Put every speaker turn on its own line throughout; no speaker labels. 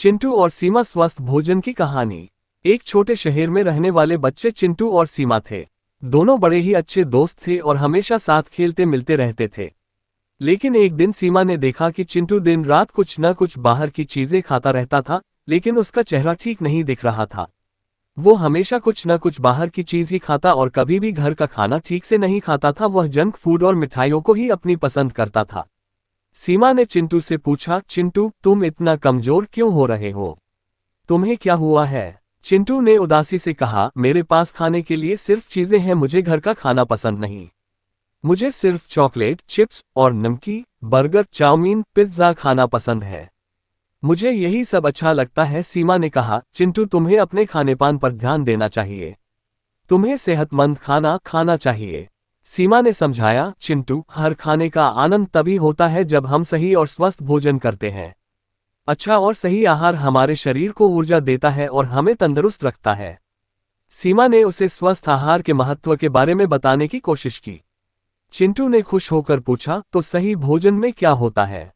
चिंटू और सीमा स्वस्थ भोजन की कहानी। एक छोटे शहर में रहने वाले बच्चे चिंटू और सीमा थे। दोनों बड़े ही अच्छे दोस्त थे और हमेशा साथ खेलते मिलते रहते थे। लेकिन एक दिन सीमा ने देखा कि चिंटू दिन रात कुछ न कुछ बाहर की चीजें खाता रहता था, लेकिन उसका चेहरा ठीक नहीं दिख रहा था। वो हमेशा कुछ न कुछ बाहर की चीज ही खाता और कभी भी घर का खाना ठीक से नहीं खाता था। वह जंक फूड और मिठाइयों को ही अपनी पसंद करता था। सीमा ने चिंटू से पूछा, चिंटू तुम इतना कमजोर क्यों हो रहे हो? तुम्हें क्या हुआ है? चिंटू ने उदासी से कहा, मेरे पास खाने के लिए सिर्फ चीजें हैं, मुझे घर का खाना पसंद नहीं। मुझे सिर्फ चॉकलेट, चिप्स और नमकीन, बर्गर, चाउमीन, पिज्जा खाना पसंद है। मुझे यही सब अच्छा लगता है। सीमा ने कहा, चिंटू तुम्हें अपने खाने पान पर ध्यान देना चाहिए। तुम्हें सेहतमंद खाना खाना चाहिए। सीमा ने समझाया, चिंटू हर खाने का आनंद तभी होता है जब हम सही और स्वस्थ भोजन करते हैं। अच्छा और सही आहार हमारे शरीर को ऊर्जा देता है और हमें तंदुरुस्त रखता है। सीमा ने उसे स्वस्थ आहार के महत्व के बारे में बताने की कोशिश की। चिंटू ने खुश होकर पूछा, तो सही भोजन में क्या होता है?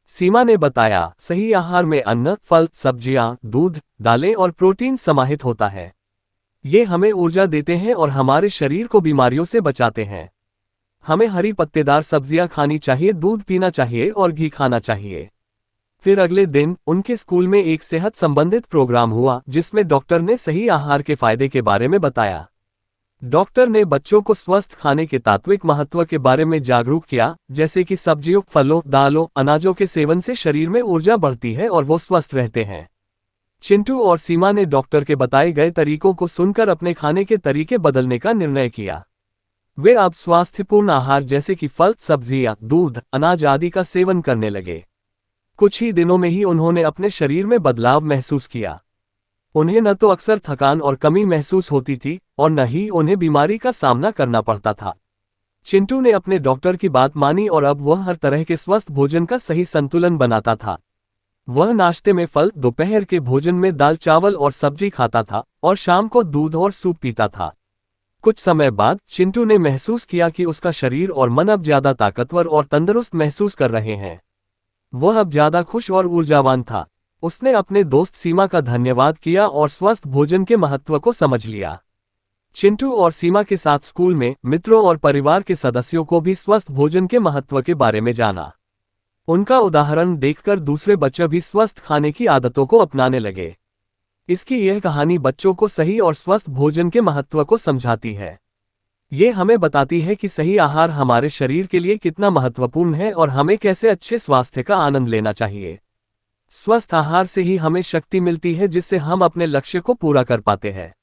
सीमा ने बताया, सही आहार में अन्न, फल, सब्जियां, दूध, दालें और प्रोटीन समाहित होता है। ये हमें ऊर्जा देते हैं और हमारे शरीर को बीमारियों से बचाते हैं। हमें हरी पत्तेदार सब्जियां खानी चाहिए, दूध पीना चाहिए और घी खाना चाहिए। फिर अगले दिन उनके स्कूल में एक सेहत संबंधित प्रोग्राम हुआ जिसमें डॉक्टर ने सही आहार के फायदे के बारे में बताया। डॉक्टर ने बच्चों को स्वस्थ खाने के तात्विक महत्व के बारे में जागरूक किया, जैसे कि सब्जियों, फलों, दालों, अनाजों के सेवन से शरीर में ऊर्जा बढ़ती है और वो स्वस्थ रहते हैं। चिंटू और सीमा ने डॉक्टर के बताए गए तरीकों को सुनकर अपने खाने के तरीके बदलने का निर्णय किया। वे अब स्वास्थ्यपूर्ण आहार जैसे कि फल, सब्जियां, दूध, अनाज आदि का सेवन करने लगे। कुछ ही दिनों में ही उन्होंने अपने शरीर में बदलाव महसूस किया। उन्हें न तो अक्सर थकान और कमी महसूस होती थी और न ही उन्हें बीमारी का सामना करना पड़ता था। चिंटू ने अपने डॉक्टर की बात मानी और अब वह हर तरह के स्वस्थ भोजन का सही संतुलन बनाता था। वह नाश्ते में फल, दोपहर के भोजन में दाल, चावल और सब्जी खाता था और शाम को दूध और सूप पीता था। कुछ समय बाद चिंटू ने महसूस किया कि उसका शरीर और मन अब ज्यादा ताकतवर और तंदुरुस्त महसूस कर रहे हैं। वह अब ज्यादा खुश और ऊर्जावान था। उसने अपने दोस्त सीमा का धन्यवाद किया और स्वस्थ भोजन के महत्व को समझ लिया। चिंटू और सीमा के साथ स्कूल में मित्रों और परिवार के सदस्यों को भी स्वस्थ भोजन के महत्व के बारे में जाना। उनका उदाहरण देखकर दूसरे बच्चे भी स्वस्थ खाने की आदतों को अपनाने लगे। इसकी यह कहानी बच्चों को सही और स्वस्थ भोजन के महत्व को समझाती है। ये हमें बताती है कि सही आहार हमारे शरीर के लिए कितना महत्वपूर्ण है और हमें कैसे अच्छे स्वास्थ्य का आनंद लेना चाहिए। स्वस्थ आहार से ही हमें शक्ति मिलती है जिससे हम अपने लक्ष्य को पूरा कर पाते हैं।